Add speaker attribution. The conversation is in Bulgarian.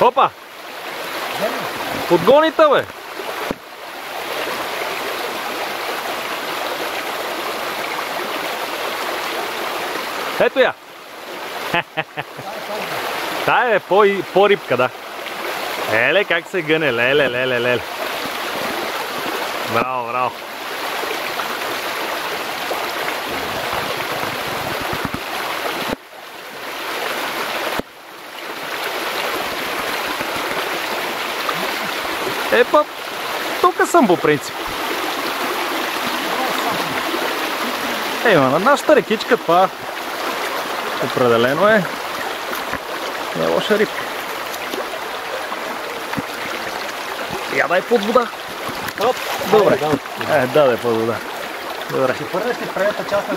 Speaker 1: Опа! Подгоните, бе! Ето я! Тая е по-рибка, да. Еле как се гъне, леле. Браво, браво. Епа, тук съм по принцип. Ема, на нашата рекичка това определено е не лоша рибка. Я дай под вода. Оп, добре. Даде под вода. Добре.
Speaker 2: Ще пърнеш ли в предната част на